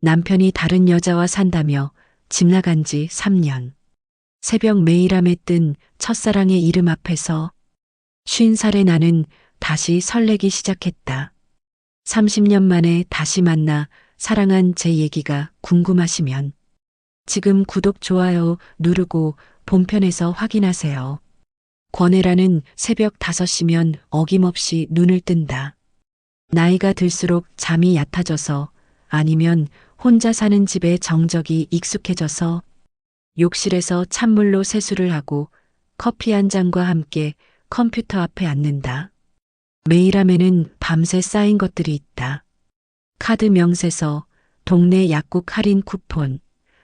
남편이 다른 여자와 산다며 집 나간 지 3년. 새벽 메일함에 뜬 첫사랑의 이름 앞에서 50살의 나는 다시 설레기 시작했다. 30년 만에 다시 만나 사랑한 제 얘기가 궁금하시면 지금 구독, 좋아요 누르고 본편에서 확인하세요. 권혜라는 새벽 5시면 어김없이 눈을 뜬다. 나이가 들수록 잠이 얕아져서 아니면 혼자 사는 집에 정적이 익숙해져서 욕실에서 찬물로 세수를 하고 커피 한 잔과 함께 컴퓨터 앞에 앉는다. 메일함에는 밤새 쌓인 것들이 있다. 카드 명세서, 동네 약국 할인 쿠폰,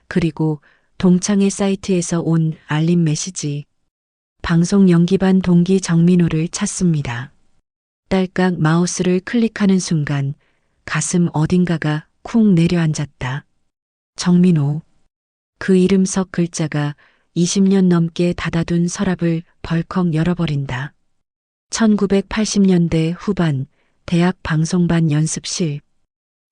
그리고 동창회 사이트에서 온 알림 메시지. 방송 연기반 동기 정민호를 찾습니다. 딸깍 마우스를 클릭하는 순간 가슴 어딘가가 쿵 내려앉았다. 정민호. 그 이름 석 글자가 20년 넘게 닫아둔 서랍을 벌컥 열어버린다. 1980년대 후반 대학 방송반 연습실.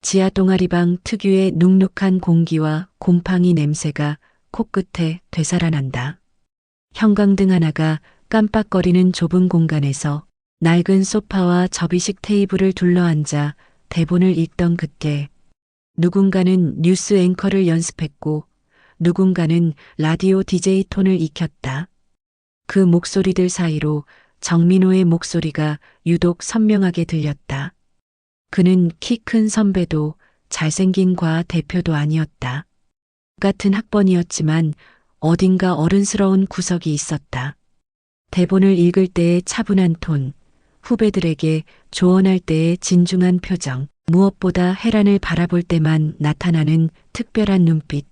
지하 동아리방 특유의 눅눅한 공기와 곰팡이 냄새가 코끝에 되살아난다. 형광등 하나가 깜빡거리는 좁은 공간에서 낡은 소파와 접이식 테이블을 둘러앉아 대본을 읽던 그때 누군가는 뉴스 앵커를 연습했고 누군가는 라디오 DJ 톤을 익혔다. 그 목소리들 사이로 정민호의 목소리가 유독 선명하게 들렸다. 그는 키 큰 선배도 잘생긴 과 대표도 아니었다. 같은 학번이었지만 어딘가 어른스러운 구석이 있었다. 대본을 읽을 때의 차분한 톤, 후배들에게 조언할 때의 진중한 표정, 무엇보다 혜란을 바라볼 때만 나타나는 특별한 눈빛.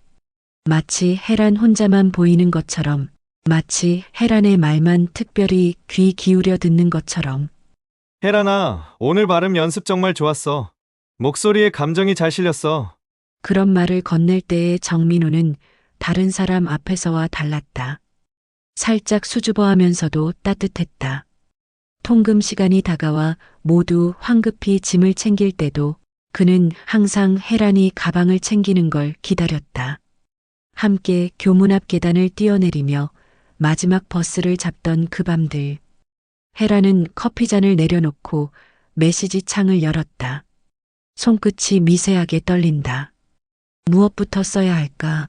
마치 혜란 혼자만 보이는 것처럼, 마치 혜란의 말만 특별히 귀 기울여 듣는 것처럼. 혜란아, 오늘 발음 연습 정말 좋았어. 목소리에 감정이 잘 실렸어. 그런 말을 건넬 때의 정민호는 다른 사람 앞에서와 달랐다. 살짝 수줍어하면서도 따뜻했다. 통금 시간이 다가와 모두 황급히 짐을 챙길 때도 그는 항상 혜란이 가방을 챙기는 걸 기다렸다. 함께 교문 앞 계단을 뛰어내리며 마지막 버스를 잡던 그 밤들. 혜란은 커피잔을 내려놓고 메시지 창을 열었다. 손끝이 미세하게 떨린다. 무엇부터 써야 할까?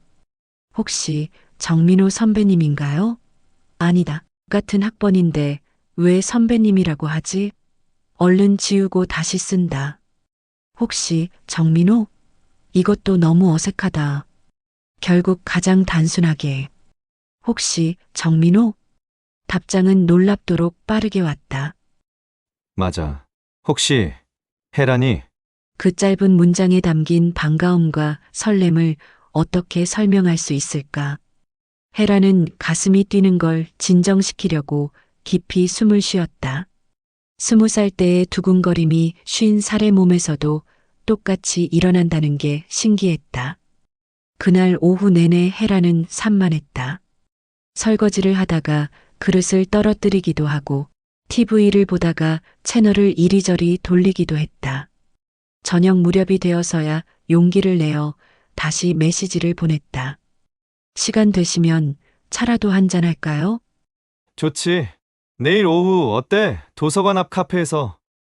혹시 정민호 선배님인가요? 아니다. 같은 학번인데 왜 선배님이라고 하지? 얼른 지우고 다시 쓴다. 혹시 정민호? 이것도 너무 어색하다. 결국 가장 단순하게. 혹시 정민호? 답장은 놀랍도록 빠르게 왔다. 맞아. 혹시 혜란이? 그 짧은 문장에 담긴 반가움과 설렘을 어떻게 설명할 수 있을까? 혜란은 가슴이 뛰는 걸 진정시키려고 깊이 숨을 쉬었다. 20살 때의 두근거림이 50살의 몸에서도 똑같이 일어난다는 게 신기했다. 그날 오후 내내 혜란은 산만했다. 설거지를 하다가 그릇을 떨어뜨리기도 하고 TV를 보다가 채널을 이리저리 돌리기도 했다. 저녁 무렵이 되어서야 용기를 내어 다시 메시지를 보냈다. 시간 되시면 차라도 한잔 할까요? 좋지. 내일 오후 어때? 도서관 앞 카페에서.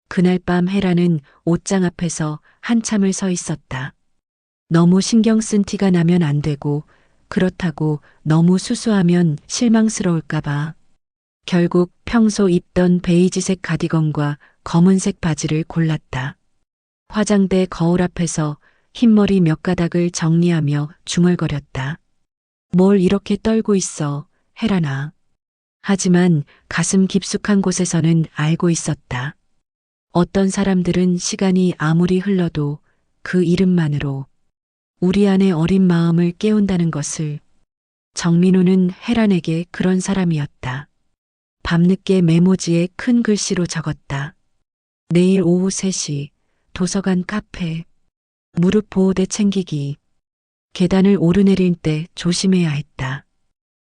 그날 밤 혜란은 옷장 앞에서 한참을 서 있었다. 너무 신경 쓴 티가 나면 안 되고 그렇다고 너무 수수하면 실망스러울까봐. 결국 평소 입던 베이지색 가디건과 검은색 바지를 골랐다. 화장대 거울 앞에서 흰머리 몇 가닥을 정리하며 중얼거렸다. 뭘 이렇게 떨고 있어, 혜란아. 하지만 가슴 깊숙한 곳에서는 알고 있었다. 어떤 사람들은 시간이 아무리 흘러도 그 이름만으로 우리 안의 어린 마음을 깨운다는 것을. 정민호는 혜란에게 그런 사람이었다. 밤늦게 메모지에 큰 글씨로 적었다. 내일 오후 3시 도서관 카페. 무릎 보호대 챙기기. 계단을 오르내릴 때 조심해야 했다.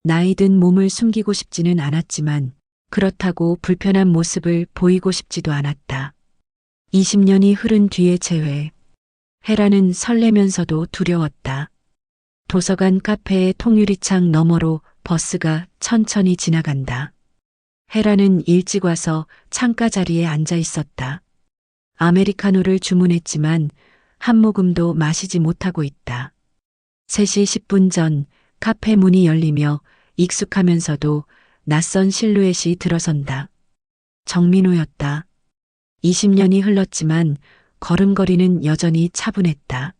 나이든 몸을 숨기고 싶지는 않았지만 그렇다고 불편한 모습을 보이고 싶지도 않았다. 20년이 흐른 뒤의 재회. 헤라는 설레면서도 두려웠다. 도서관 카페의 통유리창 너머로 버스가 천천히 지나간다. 헤라는 일찍 와서 창가 자리에 앉아 있었다. 아메리카노를 주문했지만 한 모금도 마시지 못하고 있다. 3시 10분 전 카페 문이 열리며 익숙하면서도 낯선 실루엣이 들어선다. 정민호였다. 20년이 흘렀지만 걸음걸이는 여전히 차분했다.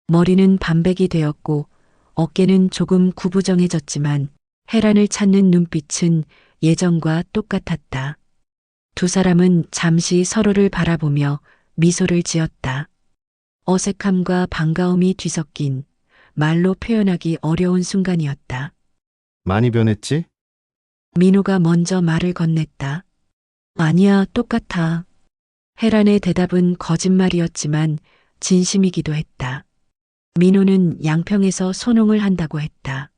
머리는 반백이 되었고 어깨는 조금 구부정해졌지만 헤란을 찾는 눈빛은 예전과 똑같았다. 두 사람은 잠시 서로를 바라보며 미소를 지었다. 어색함과 반가움이 뒤섞인 말로 표현하기 어려운 순간이었다. 많이 변했지? 민호가 먼저 말을 건넸다. 아니야, 똑같아. 헤란의 대답은 거짓말이었지만 진심이기도 했다. 민호는 양평에서 소농을 한다고 했다.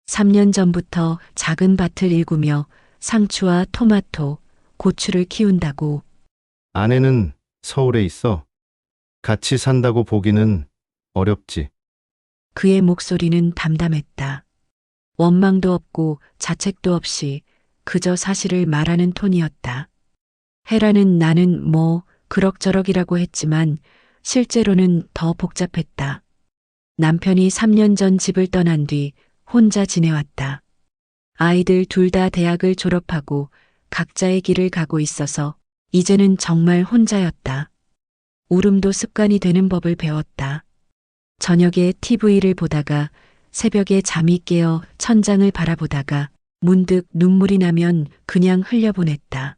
3년 전부터 작은 밭을 일구며 상추와 토마토, 고추를 키운다고. 아내는 서울에 있어. 같이 산다고 보기는 어렵지. 그의 목소리는 담담했다. 원망도 없고 자책도 없이 그저 사실을 말하는 톤이었다. 헤라는 나는 뭐 그럭저럭이라고 했지만 실제로는 더 복잡했다. 남편이 3년 전 집을 떠난 뒤 혼자 지내왔다. 아이들 둘 다 대학을 졸업하고 각자의 길을 가고 있어서 이제는 정말 혼자였다. 울음도 습관이 되는 법을 배웠다. 저녁에 TV를 보다가 새벽에 잠이 깨어 천장을 바라보다가 문득 눈물이 나면 그냥 흘려보냈다.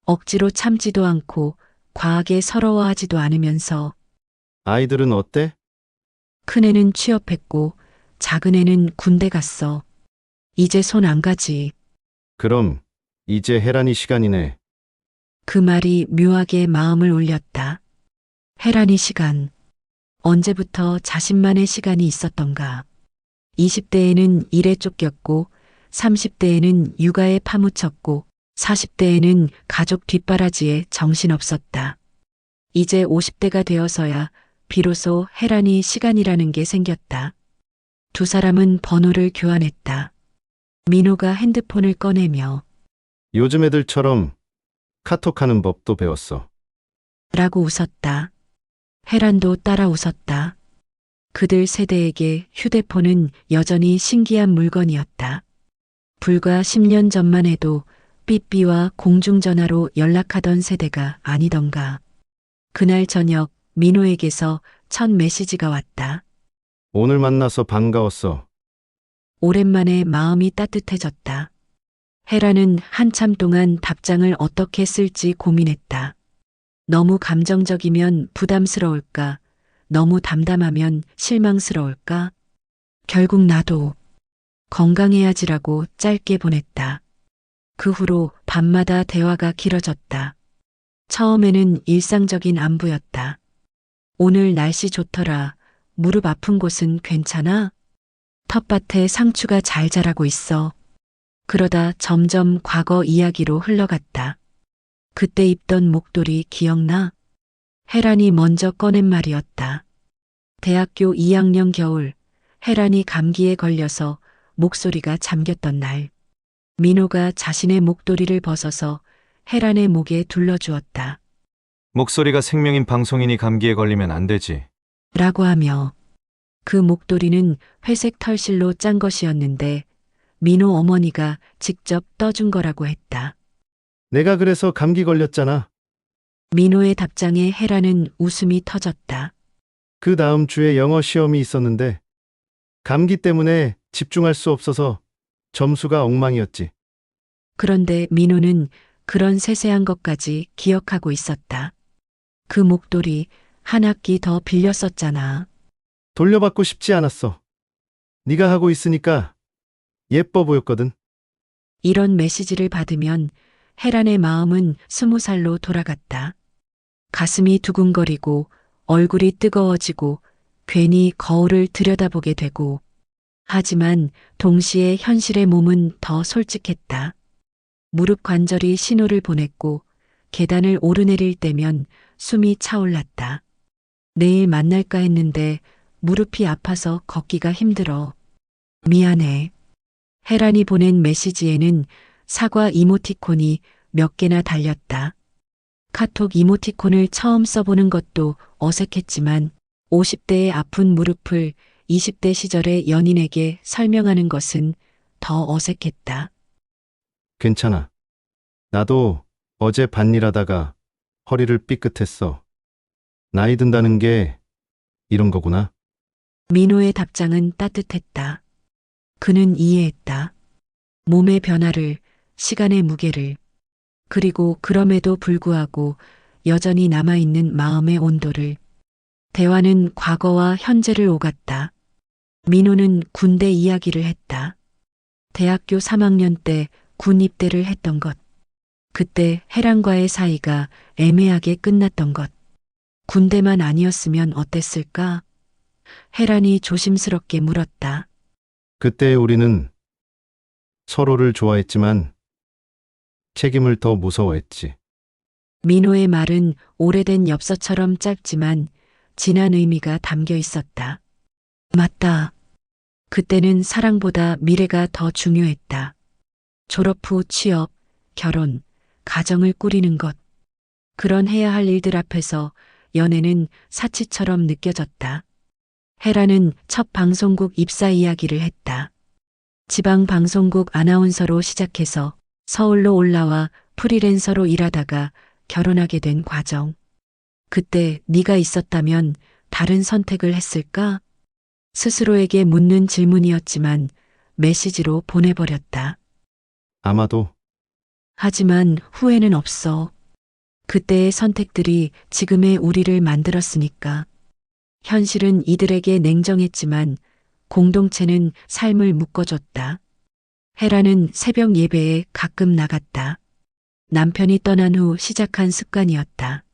억지로 참지도 않고 과하게 서러워하지도 않으면서. 아이들은 어때? 큰애는 취업했고 작은애는 군대 갔어. 이제 손 안 가지. 그럼 이제 헤란이 시간이네. 그 말이 묘하게 마음을 울렸다. 헤란이 시간. 언제부터 자신만의 시간이 있었던가. 20대에는 일에 쫓겼고 30대에는 육아에 파묻혔고 40대에는 가족 뒷바라지에 정신없었다. 이제 50대가 되어서야 비로소 헤란이 시간이라는 게 생겼다. 두 사람은 번호를 교환했다. 민호가 핸드폰을 꺼내며 요즘 애들처럼 카톡하는 법도 배웠어. 라고 웃었다. 헤란도 따라 웃었다. 그들 세대에게 휴대폰은 여전히 신기한 물건이었다. 불과 10년 전만 해도 삐삐와 공중전화로 연락하던 세대가 아니던가. 그날 저녁 민호에게서 첫 메시지가 왔다. 오늘 만나서 반가웠어. 오랜만에 마음이 따뜻해졌다. 헤라는 한참 동안 답장을 어떻게 쓸지 고민했다. 너무 감정적이면 부담스러울까? 너무 담담하면 실망스러울까? 결국 나도 건강해야지라고 짧게 보냈다. 그 후로 밤마다 대화가 길어졌다. 처음에는 일상적인 안부였다. 오늘 날씨 좋더라. 무릎 아픈 곳은 괜찮아? 텃밭에 상추가 잘 자라고 있어. 그러다 점점 과거 이야기로 흘러갔다. 그때 입던 목도리 기억나? 헤란이 먼저 꺼낸 말이었다. 대학교 2학년 겨울, 헤란이 감기에 걸려서 목소리가 잠겼던 날. 민호가 자신의 목도리를 벗어서 헤란의 목에 둘러주었다. 목소리가 생명인 방송인이 감기에 걸리면 안 되지. 라고 하며 그 목도리는 회색 털실로 짠 것이었는데 민호 어머니가 직접 떠준 거라고 했다. 내가 그래서 감기 걸렸잖아. 민호의 답장에 헤라는 웃음이 터졌다. 그 다음 주에 영어 시험이 있었는데 감기 때문에 집중할 수 없어서 점수가 엉망이었지. 그런데 민호는 그런 세세한 것까지 기억하고 있었다. 그 목도리 한 학기 더 빌렸었잖아. 돌려받고 싶지 않았어. 네가 하고 있으니까 예뻐 보였거든. 이런 메시지를 받으면 헤란의 마음은 20살로 돌아갔다. 가슴이 두근거리고 얼굴이 뜨거워지고 괜히 거울을 들여다보게 되고. 하지만 동시에 현실의 몸은 더 솔직했다. 무릎 관절이 신호를 보냈고 계단을 오르내릴 때면 숨이 차올랐다. 내일 만날까 했는데 무릎이 아파서 걷기가 힘들어. 미안해. 혜란이 보낸 메시지에는 사과 이모티콘이 몇 개나 달렸다. 카톡 이모티콘을 처음 써보는 것도 어색했지만 50대의 아픈 무릎을 20대 시절의 연인에게 설명하는 것은 더 어색했다. 괜찮아. 나도 어제 밭일하다가 허리를 삐끗했어. 나이 든다는 게 이런 거구나. 민호의 답장은 따뜻했다. 그는 이해했다. 몸의 변화를, 시간의 무게를, 그리고 그럼에도 불구하고 여전히 남아있는 마음의 온도를. 대화는 과거와 현재를 오갔다. 민호는 군대 이야기를 했다. 대학교 3학년 때 군 입대를 했던 것. 그때 혜란과의 사이가 애매하게 끝났던 것. 군대만 아니었으면 어땠을까? 혜란이 조심스럽게 물었다. 그때 우리는 서로를 좋아했지만 책임을 더 무서워했지. 민호의 말은 오래된 엽서처럼 짧지만 진한 의미가 담겨 있었다. 맞다. 그때는 사랑보다 미래가 더 중요했다. 졸업 후 취업, 결혼, 가정을 꾸리는 것. 그런 해야 할 일들 앞에서 연애는 사치처럼 느껴졌다. 혜라는 첫 방송국 입사 이야기를 했다. 지방 방송국 아나운서로 시작해서 서울로 올라와 프리랜서로 일하다가 결혼하게 된 과정. 그때 네가 있었다면 다른 선택을 했을까? 스스로에게 묻는 질문이었지만 메시지로 보내버렸다. 아마도 하지만 후회는 없어. 그때의 선택들이 지금의 우리를 만들었으니까. 현실은 이들에게 냉정했지만 공동체는 삶을 묶어줬다. 혜라는 새벽 예배에 가끔 나갔다. 남편이 떠난 후 시작한 습관이었다.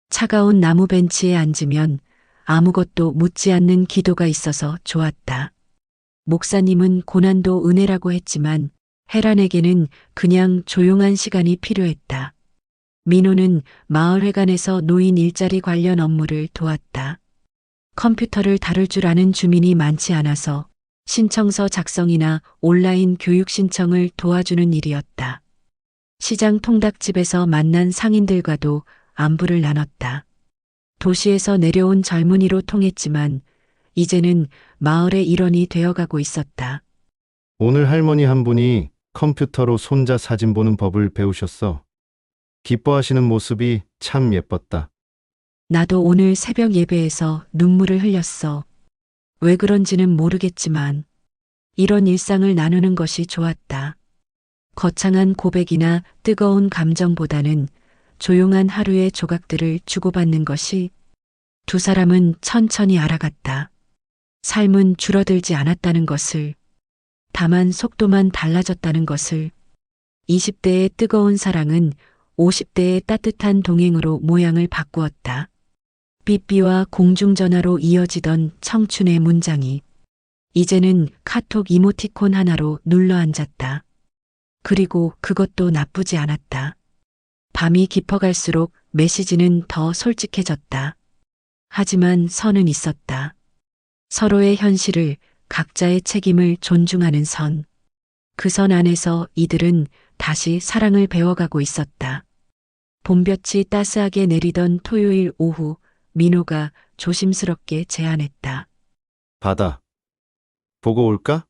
차가운 나무 벤치에 앉으면 아무것도 묻지 않는 기도가 있어서 좋았다. 목사님은 고난도 은혜라고 했지만 혜란에게는 그냥 조용한 시간이 필요했다. 민호는 마을회관에서 노인 일자리 관련 업무를 도왔다. 컴퓨터를 다룰 줄 아는 주민이 많지 않아서 신청서 작성이나 온라인 교육 신청을 도와주는 일이었다. 시장 통닭집에서 만난 상인들과도 안부를 나눴다. 도시에서 내려온 젊은이로 통했지만 이제는 마을의 일원이 되어가고 있었다. 오늘 할머니 한 분이 컴퓨터로 손자 사진 보는 법을 배우셨어. 기뻐하시는 모습이 참 예뻤다. 나도 오늘 새벽 예배에서 눈물을 흘렸어. 왜 그런지는 모르겠지만 이런 일상을 나누는 것이 좋았다. 거창한 고백이나 뜨거운 감정보다는 조용한 하루의 조각들을 주고받는 것이. 두 사람은 천천히 알아갔다. 삶은 줄어들지 않았다는 것을. 다만 속도만 달라졌다는 것을. 20대의 뜨거운 사랑은 50대의 따뜻한 동행으로 모양을 바꾸었다. 삐삐와 공중전화로 이어지던 청춘의 문장이 이제는 카톡 이모티콘 하나로 눌러앉았다. 그리고 그것도 나쁘지 않았다. 밤이 깊어갈수록 메시지는 더 솔직해졌다. 하지만 선은 있었다. 서로의 현실을, 각자의 책임을 존중하는 선. 그 선 안에서 이들은 다시 사랑을 배워가고 있었다. 봄볕이 따스하게 내리던 토요일 오후, 민호가 조심스럽게 제안했다. 바다. 보고 올까?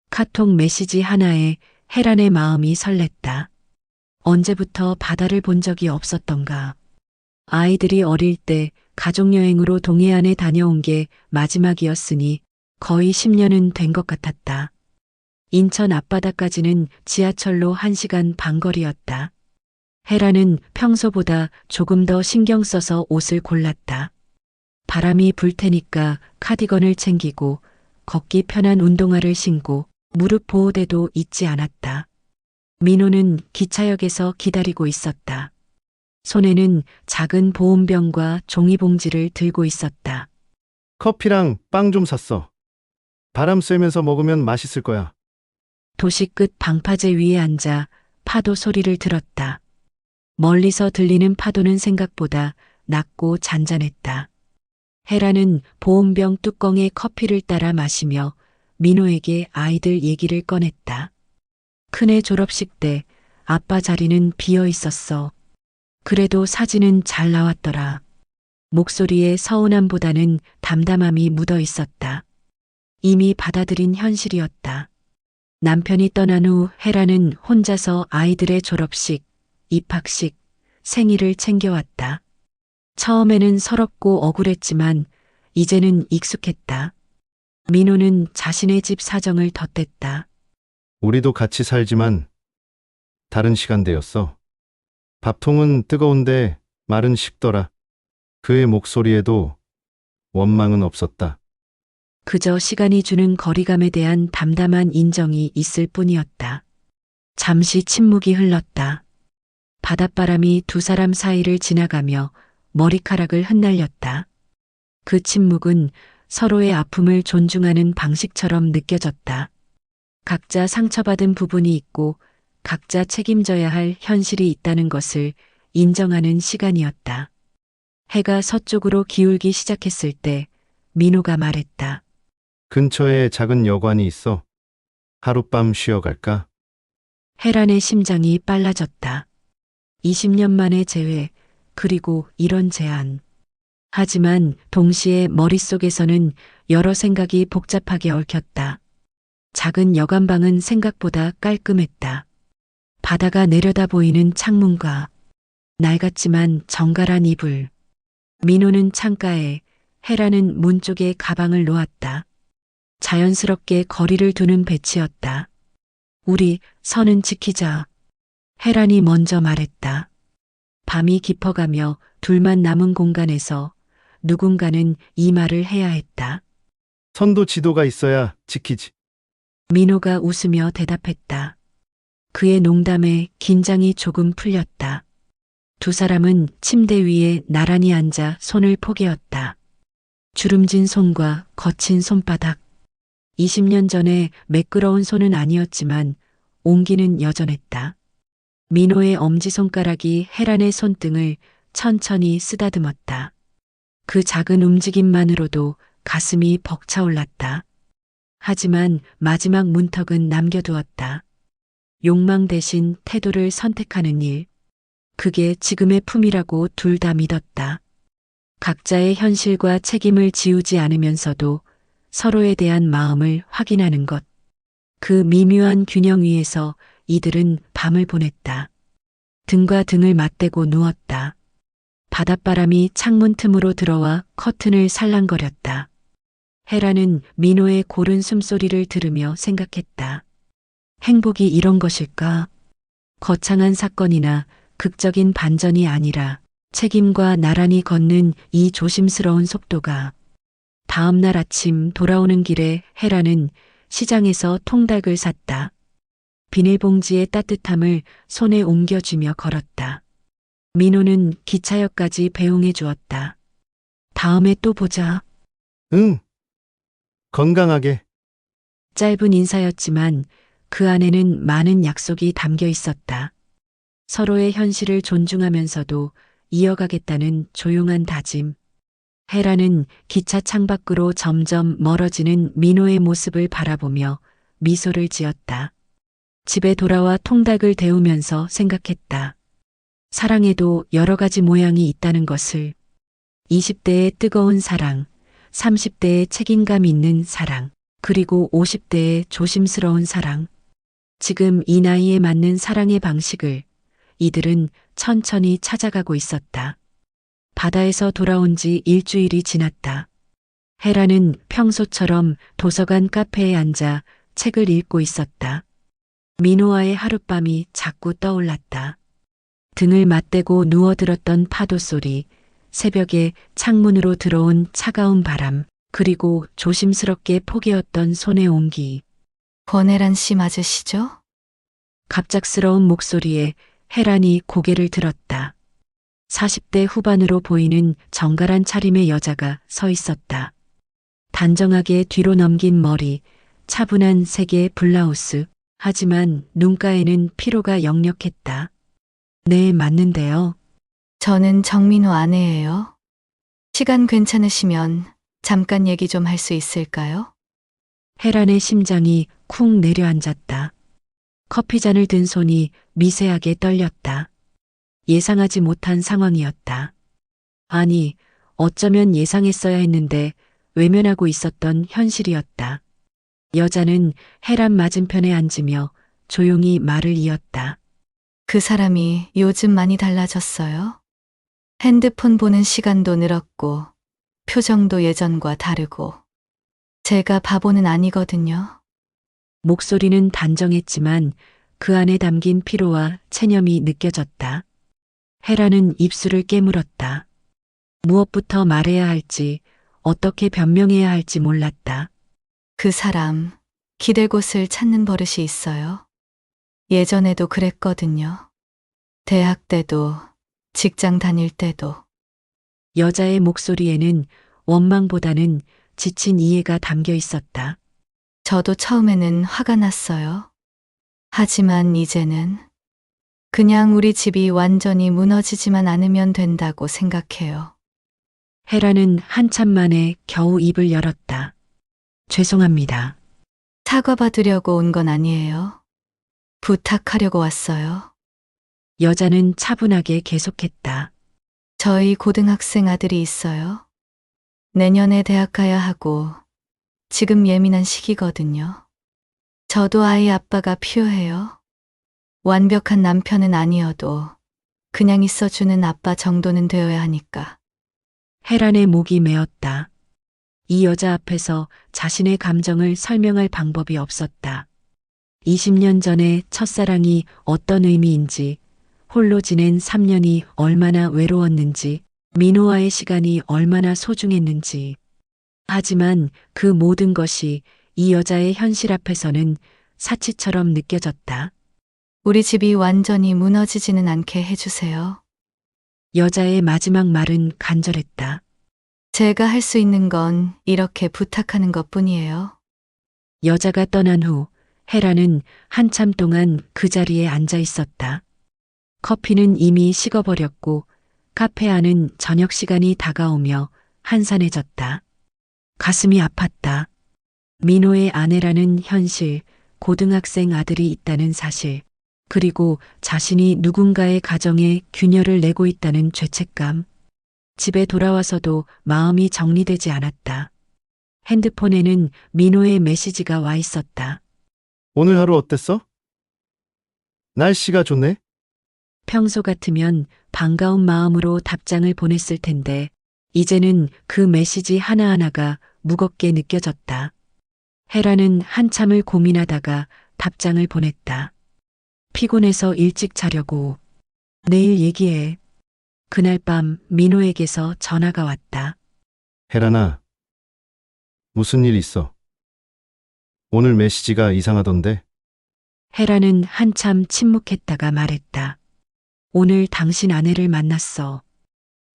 카톡 메시지 하나에 혜란의 마음이 설렜다. 언제부터 바다를 본 적이 없었던가. 아이들이 어릴 때 가족여행으로 동해안에 다녀온 게 마지막이었으니 거의 10년은 된 것 같았다. 인천 앞바다까지는 지하철로 1시간 반 거리였다. 혜라는 평소보다 조금 더 신경 써서 옷을 골랐다. 바람이 불 테니까 카디건을 챙기고 걷기 편한 운동화를 신고 무릎 보호대도 잊지 않았다. 민호는 기차역에서 기다리고 있었다. 손에는 작은 보온병과 종이봉지를 들고 있었다. 커피랑 빵 좀 샀어. 바람 쐬면서 먹으면 맛있을 거야. 도시 끝 방파제 위에 앉아 파도 소리를 들었다. 멀리서 들리는 파도는 생각보다 낮고 잔잔했다. 헤라는 보온병 뚜껑에 커피를 따라 마시며 민호에게 아이들 얘기를 꺼냈다. 큰애 졸업식 때 아빠 자리는 비어 있었어. 그래도 사진은 잘 나왔더라. 목소리에 서운함보다는 담담함이 묻어 있었다. 이미 받아들인 현실이었다. 남편이 떠난 후 헤라는 혼자서 아이들의 졸업식, 입학식, 생일을 챙겨왔다. 처음에는 서럽고 억울했지만 이제는 익숙했다. 민호는 자신의 집 사정을 덧댔다. 우리도 같이 살지만 다른 시간대였어. 밥통은 뜨거운데 말은 식더라. 그의 목소리에도 원망은 없었다. 그저 시간이 주는 거리감에 대한 담담한 인정이 있을 뿐이었다. 잠시 침묵이 흘렀다. 바닷바람이 두 사람 사이를 지나가며 머리카락을 흩날렸다. 그 침묵은 서로의 아픔을 존중하는 방식처럼 느껴졌다. 각자 상처받은 부분이 있고 각자 책임져야 할 현실이 있다는 것을 인정하는 시간이었다. 해가 서쪽으로 기울기 시작했을 때 민호가 말했다. 근처에 작은 여관이 있어. 하룻밤 쉬어갈까? 헤란의 심장이 빨라졌다. 20년 만의 재회, 그리고 이런 제안. 하지만 동시에 머릿속에서는 여러 생각이 복잡하게 얽혔다. 작은 여관방은 생각보다 깔끔했다. 바다가 내려다 보이는 창문과 낡았지만 정갈한 이불. 민호는 창가에, 헤라는 문 쪽에 가방을 놓았다. 자연스럽게 거리를 두는 배치였다. 우리 선은 지키자. 헤란이 먼저 말했다. 밤이 깊어가며 둘만 남은 공간에서 누군가는 이 말을 해야 했다. 선도 지도가 있어야 지키지. 민호가 웃으며 대답했다. 그의 농담에 긴장이 조금 풀렸다. 두 사람은 침대 위에 나란히 앉아 손을 포개었다. 주름진 손과 거친 손바닥. 20년 전에 매끄러운 손은 아니었지만 온기는 여전했다. 민호의 엄지손가락이 헤란의 손등을 천천히 쓰다듬었다. 그 작은 움직임만으로도 가슴이 벅차올랐다. 하지만 마지막 문턱은 남겨두었다. 욕망 대신 태도를 선택하는 일. 그게 지금의 품이라고 둘 다 믿었다. 각자의 현실과 책임을 지우지 않으면서도 서로에 대한 마음을 확인하는 것. 그 미묘한 균형 위에서 이들은 밤을 보냈다. 등과 등을 맞대고 누웠다. 바닷바람이 창문 틈으로 들어와 커튼을 살랑거렸다. 헤라는 민호의 고른 숨소리를 들으며 생각했다. 행복이 이런 것일까? 거창한 사건이나 극적인 반전이 아니라 책임과 나란히 걷는 이 조심스러운 속도가. 다음 날 아침 돌아오는 길에 헤라는 시장에서 통닭을 샀다. 비닐봉지의 따뜻함을 손에 옮겨쥐며 걸었다. 민호는 기차역까지 배웅해 주었다. 다음에 또 보자. 응. 건강하게. 짧은 인사였지만 그 안에는 많은 약속이 담겨 있었다. 서로의 현실을 존중하면서도 이어가겠다는 조용한 다짐. 헤라는 기차 창밖으로 점점 멀어지는 민호의 모습을 바라보며 미소를 지었다. 집에 돌아와 통닭을 데우면서 생각했다. 사랑에도 여러 가지 모양이 있다는 것을. 20대의 뜨거운 사랑, 30대의 책임감 있는 사랑, 그리고 50대의 조심스러운 사랑. 지금 이 나이에 맞는 사랑의 방식을 이들은 천천히 찾아가고 있었다. 바다에서 돌아온 지 일주일이 지났다. 헤라는 평소처럼 도서관 카페에 앉아 책을 읽고 있었다. 민호와의 하룻밤이 자꾸 떠올랐다. 등을 맞대고 누워들었던 파도 소리, 새벽에 창문으로 들어온 차가운 바람, 그리고 조심스럽게 포개었던 손의 온기. 권혜란 씨 맞으시죠? 갑작스러운 목소리에 헤란이 고개를 들었다. 40대 후반으로 보이는 정갈한 차림의 여자가 서 있었다. 단정하게 뒤로 넘긴 머리, 차분한 색의 블라우스. 하지만 눈가에는 피로가 역력했다. 네, 맞는데요. 저는 정민호 아내예요. 시간 괜찮으시면 잠깐 얘기 좀 할 수 있을까요? 혜란의 심장이 쿵 내려앉았다. 커피잔을 든 손이 미세하게 떨렸다. 예상하지 못한 상황이었다. 아니, 어쩌면 예상했어야 했는데 외면하고 있었던 현실이었다. 여자는 혜란 맞은편에 앉으며 조용히 말을 이었다. 그 사람이 요즘 많이 달라졌어요. 핸드폰 보는 시간도 늘었고, 표정도 예전과 다르고. 제가 바보는 아니거든요. 목소리는 단정했지만 그 안에 담긴 피로와 체념이 느껴졌다. 혜란은 입술을 깨물었다. 무엇부터 말해야 할지, 어떻게 변명해야 할지 몰랐다. 그 사람, 기댈 곳을 찾는 버릇이 있어요. 예전에도 그랬거든요. 대학 때도, 직장 다닐 때도. 여자의 목소리에는 원망보다는 지친 이해가 담겨 있었다. 저도 처음에는 화가 났어요. 하지만 이제는 그냥 우리 집이 완전히 무너지지만 않으면 된다고 생각해요. 혜란은 한참 만에 겨우 입을 열었다. 죄송합니다. 사과받으려고 온 건 아니에요. 부탁하려고 왔어요. 여자는 차분하게 계속했다. 저희 고등학생 아들이 있어요. 내년에 대학 가야 하고 지금 예민한 시기거든요. 저도 아이 아빠가 필요해요. 완벽한 남편은 아니어도 그냥 있어주는 아빠 정도는 되어야 하니까. 혜란의 목이 메었다. 이 여자 앞에서 자신의 감정을 설명할 방법이 없었다. 20년 전의 첫사랑이 어떤 의미인지, 홀로 지낸 3년이 얼마나 외로웠는지, 민호와의 시간이 얼마나 소중했는지. 하지만 그 모든 것이 이 여자의 현실 앞에서는 사치처럼 느껴졌다. 우리 집이 완전히 무너지지는 않게 해주세요. 여자의 마지막 말은 간절했다. 제가 할 수 있는 건 이렇게 부탁하는 것 뿐이에요. 여자가 떠난 후 헤라는 한참 동안 그 자리에 앉아 있었다. 커피는 이미 식어버렸고 카페 안은 저녁 시간이 다가오며 한산해졌다. 가슴이 아팠다. 민호의 아내라는 현실, 고등학생 아들이 있다는 사실, 그리고 자신이 누군가의 가정에 균열을 내고 있다는 죄책감. 집에 돌아와서도 마음이 정리되지 않았다. 핸드폰에는 민호의 메시지가 와 있었다. 오늘 하루 어땠어? 날씨가 좋네? 평소 같으면 반가운 마음으로 답장을 보냈을 텐데, 이제는 그 메시지 하나하나가 무겁게 느껴졌다. 헤라는 한참을 고민하다가 답장을 보냈다. 피곤해서 일찍 자려고. 내일 얘기해. 그날 밤 민호에게서 전화가 왔다. 혜란아, 무슨 일 있어? 오늘 메시지가 이상하던데? 헤라는 한참 침묵했다가 말했다. 오늘 당신 아내를 만났어.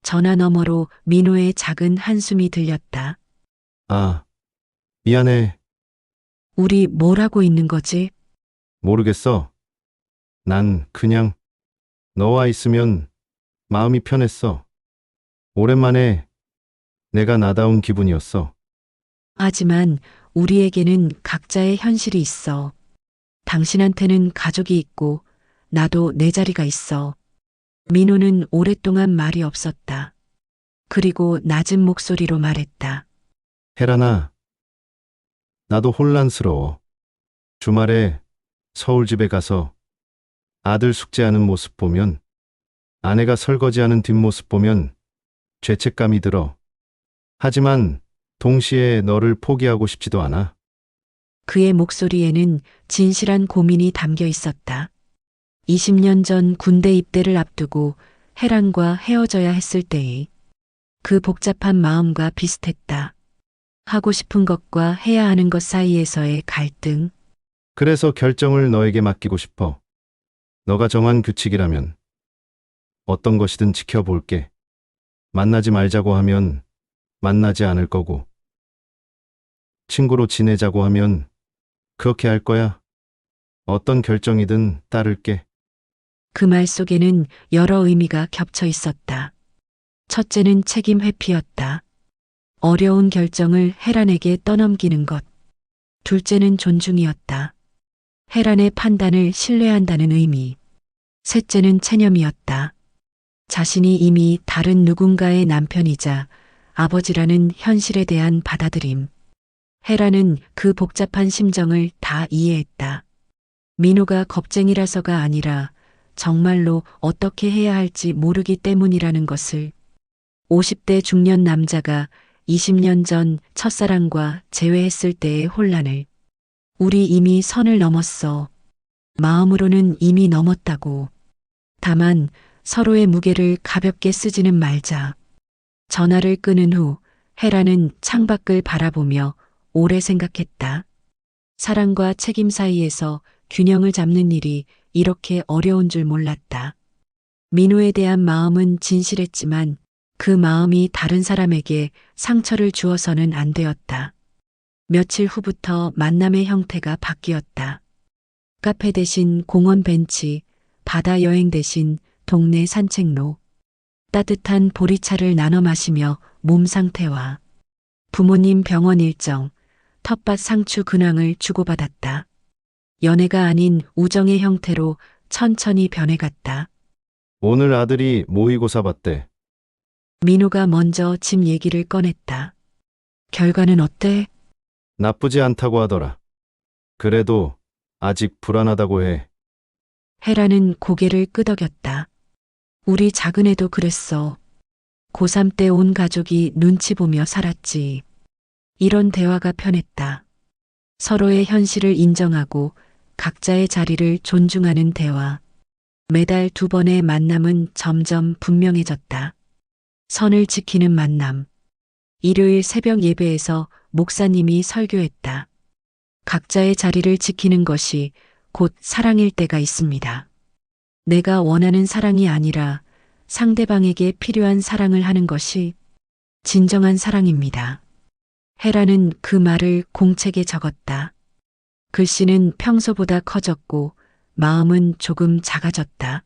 전화 너머로 민호의 작은 한숨이 들렸다. 아, 미안해. 우리 뭘 하고 있는 거지? 모르겠어. 난 그냥 너와 있으면 마음이 편했어. 오랜만에 내가 나다운 기분이었어. 하지만 우리에게는 각자의 현실이 있어. 당신한테는 가족이 있고 나도 내 자리가 있어. 민호는 오랫동안 말이 없었다. 그리고 낮은 목소리로 말했다. 혜란아, 나도 혼란스러워. 주말에 서울 집에 가서 아들 숙제하는 모습 보면, 아내가 설거지하는 뒷모습 보면 죄책감이 들어. 하지만 동시에 너를 포기하고 싶지도 않아. 그의 목소리에는 진실한 고민이 담겨 있었다. 20년 전 군대 입대를 앞두고 혜란과 헤어져야 했을 때의 그 복잡한 마음과 비슷했다. 하고 싶은 것과 해야 하는 것 사이에서의 갈등. 그래서 결정을 너에게 맡기고 싶어. 너가 정한 규칙이라면 어떤 것이든 지켜볼게. 만나지 말자고 하면 만나지 않을 거고, 친구로 지내자고 하면 그렇게 할 거야. 어떤 결정이든 따를게. 그 말 속에는 여러 의미가 겹쳐 있었다. 첫째는 책임 회피였다. 어려운 결정을 혜란에게 떠넘기는 것. 둘째는 존중이었다. 혜란의 판단을 신뢰한다는 의미. 셋째는 체념이었다. 자신이 이미 다른 누군가의 남편이자 아버지라는 현실에 대한 받아들임. 혜란은 그 복잡한 심정을 다 이해했다. 민호가 겁쟁이라서가 아니라 정말로 어떻게 해야 할지 모르기 때문이라는 것을. 50대 중년 남자가 20년 전 첫사랑과 재회했을 때의 혼란을. 우리 이미 선을 넘었어. 마음으로는 이미 넘었다고. 다만 서로의 무게를 가볍게 쓰지는 말자. 전화를 끊은 후 혜란은 창밖을 바라보며 오래 생각했다. 사랑과 책임 사이에서 균형을 잡는 일이 이렇게 어려운 줄 몰랐다. 민호에 대한 마음은 진실했지만 그 마음이 다른 사람에게 상처를 주어서는 안 되었다. 며칠 후부터 만남의 형태가 바뀌었다. 카페 대신 공원 벤치, 바다 여행 대신 동네 산책로. 따뜻한 보리차를 나눠 마시며 몸 상태와 부모님 병원 일정, 텃밭 상추 근황을 주고받았다. 연애가 아닌 우정의 형태로 천천히 변해갔다. 오늘 아들이 모의고사 봤대. 민호가 먼저 집 얘기를 꺼냈다. 결과는 어때? 나쁘지 않다고 하더라. 그래도 아직 불안하다고 해. 혜라는 고개를 끄덕였다. 우리 작은 애도 그랬어. 고3 때 온 가족이 눈치 보며 살았지. 이런 대화가 편했다. 서로의 현실을 인정하고 각자의 자리를 존중하는 대화. 매달 2번의 만남은 점점 분명해졌다. 선을 지키는 만남. 일요일 새벽 예배에서 목사님이 설교했다. 각자의 자리를 지키는 것이 곧 사랑일 때가 있습니다. 내가 원하는 사랑이 아니라 상대방에게 필요한 사랑을 하는 것이 진정한 사랑입니다. 혜라는 그 말을 공책에 적었다. 글씨는 평소보다 커졌고 마음은 조금 작아졌다.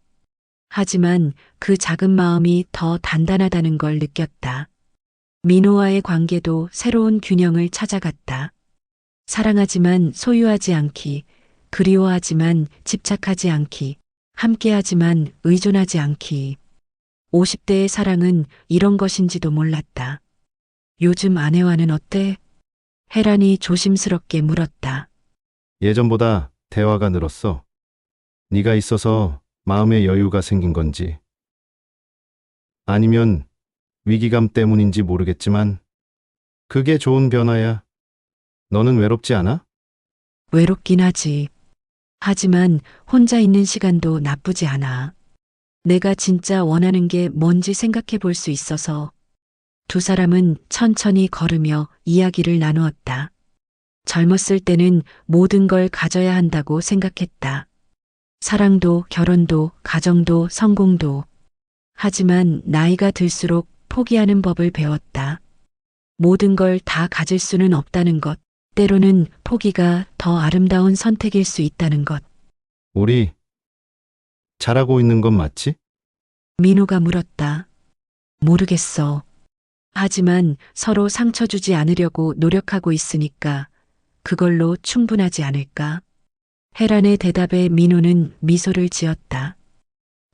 하지만 그 작은 마음이 더 단단하다는 걸 느꼈다. 민호와의 관계도 새로운 균형을 찾아갔다. 사랑하지만 소유하지 않기, 그리워하지만 집착하지 않기, 함께하지만 의존하지 않기. 50대의 사랑은 이런 것인지도 몰랐다. 요즘 아내와는 어때? 혜란이 조심스럽게 물었다. 예전보다 대화가 늘었어. 네가 있어서 마음의 여유가 생긴 건지. 아니면 위기감 때문인지 모르겠지만 그게 좋은 변화야. 너는 외롭지 않아? 외롭긴 하지. 하지만 혼자 있는 시간도 나쁘지 않아. 내가 진짜 원하는 게 뭔지 생각해 볼 수 있어서. 두 사람은 천천히 걸으며 이야기를 나누었다. 젊었을 때는 모든 걸 가져야 한다고 생각했다. 사랑도, 결혼도, 가정도, 성공도. 하지만 나이가 들수록 포기하는 법을 배웠다. 모든 걸 다 가질 수는 없다는 것. 때로는 포기가 더 아름다운 선택일 수 있다는 것. 우리 잘하고 있는 건 맞지? 민호가 물었다. 모르겠어. 하지만 서로 상처 주지 않으려고 노력하고 있으니까 그걸로 충분하지 않을까? 혜란의 대답에 민호는 미소를 지었다.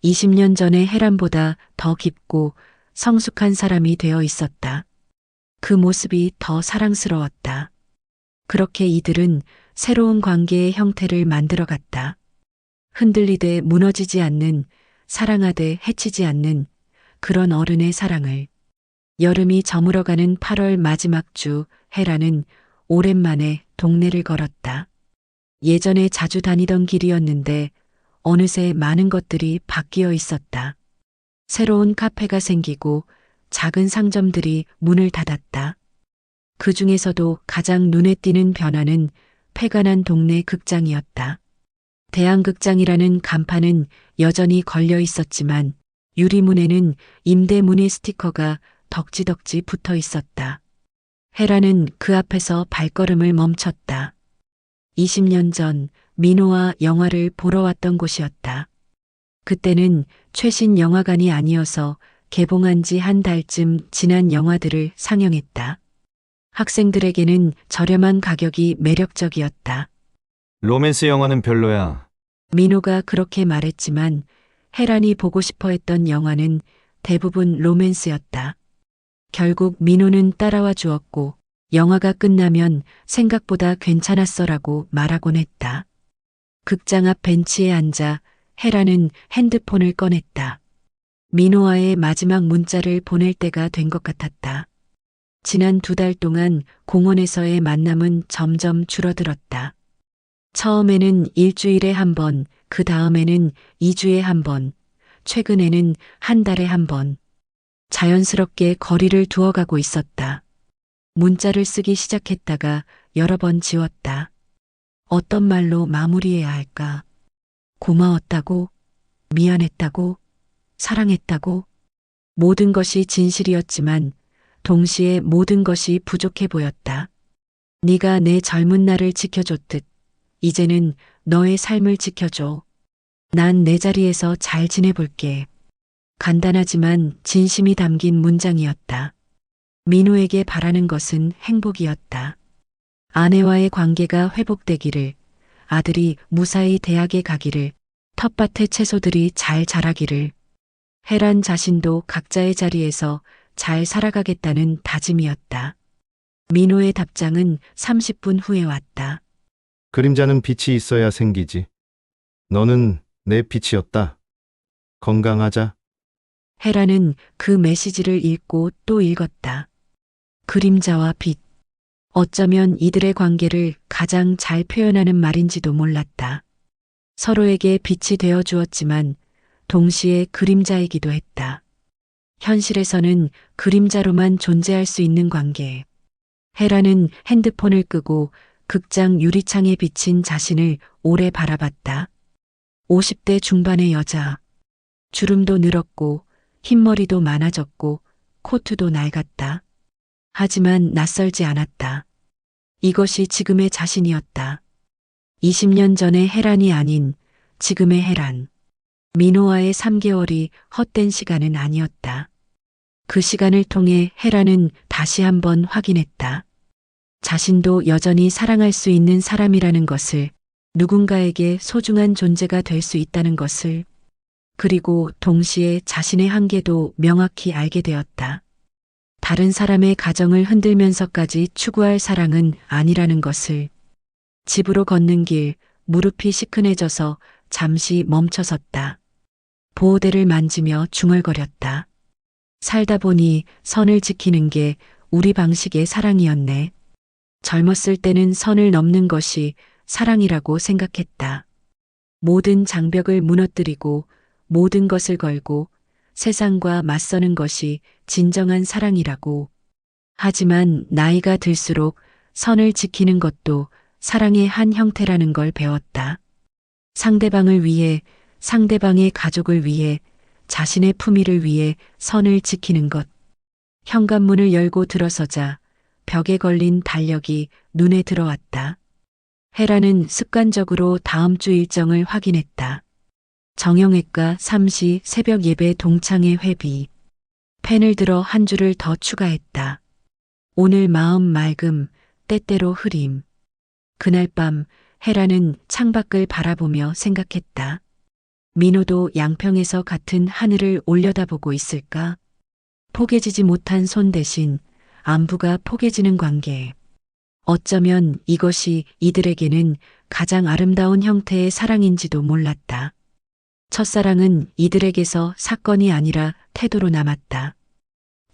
20년 전의 혜란보다 더 깊고 성숙한 사람이 되어 있었다. 그 모습이 더 사랑스러웠다. 그렇게 이들은 새로운 관계의 형태를 만들어갔다. 흔들리되 무너지지 않는, 사랑하되 해치지 않는 그런 어른의 사랑을. 여름이 저물어가는 8월 마지막 주, 혜라는 오랜만에 동네를 걸었다. 예전에 자주 다니던 길이었는데 어느새 많은 것들이 바뀌어 있었다. 새로운 카페가 생기고 작은 상점들이 문을 닫았다. 그 중에서도 가장 눈에 띄는 변화는 폐관한 동네 극장이었다. 대한극장이라는 간판은 여전히 걸려 있었지만 유리문에는 임대 문의 스티커가 덕지덕지 붙어 있었다. 혜라는 그 앞에서 발걸음을 멈췄다. 20년 전 민호와 영화를 보러 왔던 곳이었다. 그때는 최신 영화관이 아니어서 개봉한 지 한 달쯤 지난 영화들을 상영했다. 학생들에게는 저렴한 가격이 매력적이었다. 로맨스 영화는 별로야. 민호가 그렇게 말했지만 혜란이 보고 싶어 했던 영화는 대부분 로맨스였다. 결국 민호는 따라와 주었고 영화가 끝나면 생각보다 괜찮았어라고 말하곤 했다. 극장 앞 벤치에 앉아 혜란은 핸드폰을 꺼냈다. 민호와의 마지막 문자를 보낼 때가 된 것 같았다. 지난 2달 동안 공원에서의 만남은 점점 줄어들었다. 처음에는 일주일에 한 번, 그 다음에는 2주에 한 번, 최근에는 한 달에 한 번. 자연스럽게 거리를 두어가고 있었다. 문자를 쓰기 시작했다가 여러 번 지웠다. 어떤 말로 마무리해야 할까? 고마웠다고? 미안했다고? 사랑했다고? 모든 것이 진실이었지만 동시에 모든 것이 부족해 보였다. 네가 내 젊은 날을 지켜줬듯 이제는 너의 삶을 지켜줘. 난 내 자리에서 잘 지내볼게. 간단하지만 진심이 담긴 문장이었다. 민호에게 바라는 것은 행복이었다. 아내와의 관계가 회복되기를, 아들이 무사히 대학에 가기를, 텃밭의 채소들이 잘 자라기를, 혜란 자신도 각자의 자리에서 잘 살아가겠다는 다짐이었다. 민호의 답장은 30분 후에 왔다. 그림자는 빛이 있어야 생기지. 너는 내 빛이었다. 건강하자. 혜란은 그 메시지를 읽고 또 읽었다. 그림자와 빛. 어쩌면 이들의 관계를 가장 잘 표현하는 말인지도 몰랐다. 서로에게 빛이 되어 주었지만 동시에 그림자이기도 했다. 현실에서는 그림자로만 존재할 수 있는 관계. 혜란은 핸드폰을 끄고 극장 유리창에 비친 자신을 오래 바라봤다. 50대 중반의 여자. 주름도 늘었고 흰머리도 많아졌고 코트도 낡았다. 하지만 낯설지 않았다. 이것이 지금의 자신이었다. 20년 전의 혜란이 아닌 지금의 혜란. 민호와의 3개월이 헛된 시간은 아니었다. 그 시간을 통해 혜란은 다시 한번 확인했다. 자신도 여전히 사랑할 수 있는 사람이라는 것을, 누군가에게 소중한 존재가 될 수 있다는 것을, 그리고 동시에 자신의 한계도 명확히 알게 되었다. 다른 사람의 가정을 흔들면서까지 추구할 사랑은 아니라는 것을. 집으로 걷는 길, 무릎이 시큰해져서 잠시 멈춰섰다. 보호대를 만지며 중얼거렸다. 살다 보니 선을 지키는 게 우리 방식의 사랑이었네. 젊었을 때는 선을 넘는 것이 사랑이라고 생각했다. 모든 장벽을 무너뜨리고 모든 것을 걸고 세상과 맞서는 것이 진정한 사랑이라고. 하지만 나이가 들수록 선을 지키는 것도 사랑의 한 형태라는 걸 배웠다. 상대방을 위해, 상대방의 가족을 위해, 자신의 품위를 위해 선을 지키는 것. 현관문을 열고 들어서자 벽에 걸린 달력이 눈에 들어왔다. 혜란은 습관적으로 다음 주 일정을 확인했다. 정형외과 3시 새벽 예배 동창회 회비. 펜을 들어 한 줄을 더 추가했다. 오늘 마음 맑음, 때때로 흐림. 그날 밤 혜란은 창밖을 바라보며 생각했다. 민호도 양평에서 같은 하늘을 올려다보고 있을까? 포개지지 못한 손 대신 안부가 포개지는 관계. 어쩌면 이것이 이들에게는 가장 아름다운 형태의 사랑인지도 몰랐다. 첫사랑은 이들에게서 사건이 아니라 태도로 남았다.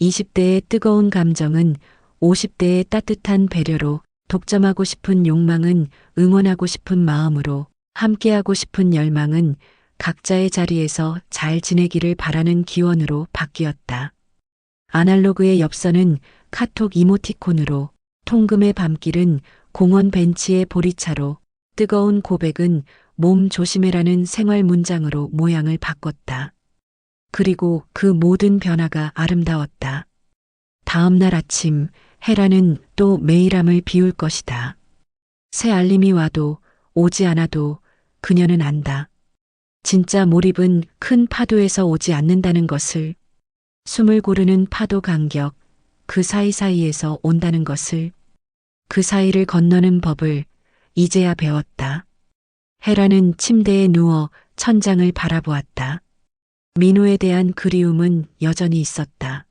20대의 뜨거운 감정은 50대의 따뜻한 배려로, 독점하고 싶은 욕망은 응원하고 싶은 마음으로, 함께하고 싶은 열망은 각자의 자리에서 잘 지내기를 바라는 기원으로 바뀌었다. 아날로그의 엽서는 카톡 이모티콘으로, 통금의 밤길은 공원 벤치의 보리차로, 뜨거운 고백은 몸 조심해라는 생활 문장으로 모양을 바꿨다. 그리고 그 모든 변화가 아름다웠다. 다음 날 아침 혜란은 또 매일함을 비울 것이다. 새 알림이 와도 오지 않아도 그녀는 안다. 진짜 몰입은 큰 파도에서 오지 않는다는 것을. 숨을 고르는 파도 간격, 그 사이사이에서 온다는 것을, 그 사이를 건너는 법을 이제야 배웠다. 헤라는 침대에 누워 천장을 바라보았다. 민호에 대한 그리움은 여전히 있었다.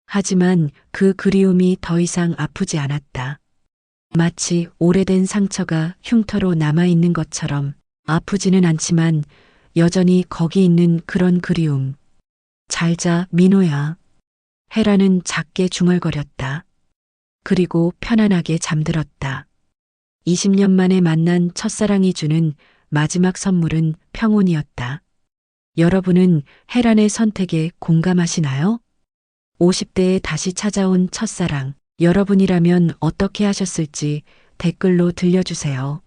하지만 그 그리움이 더 이상 아프지 않았다. 마치 오래된 상처가 흉터로 남아있는 것처럼 아프지는 않지만 여전히 거기 있는 그런 그리움. 잘자, 민호야. 헤라는 작게 중얼거렸다. 그리고 편안하게 잠들었다. 20년 만에 만난 첫사랑이 주는 마지막 선물은 평온이었다. 여러분은 헤란의 선택에 공감하시나요? 50대에 다시 찾아온 첫사랑, 여러분이라면 어떻게 하셨을지 댓글로 들려주세요.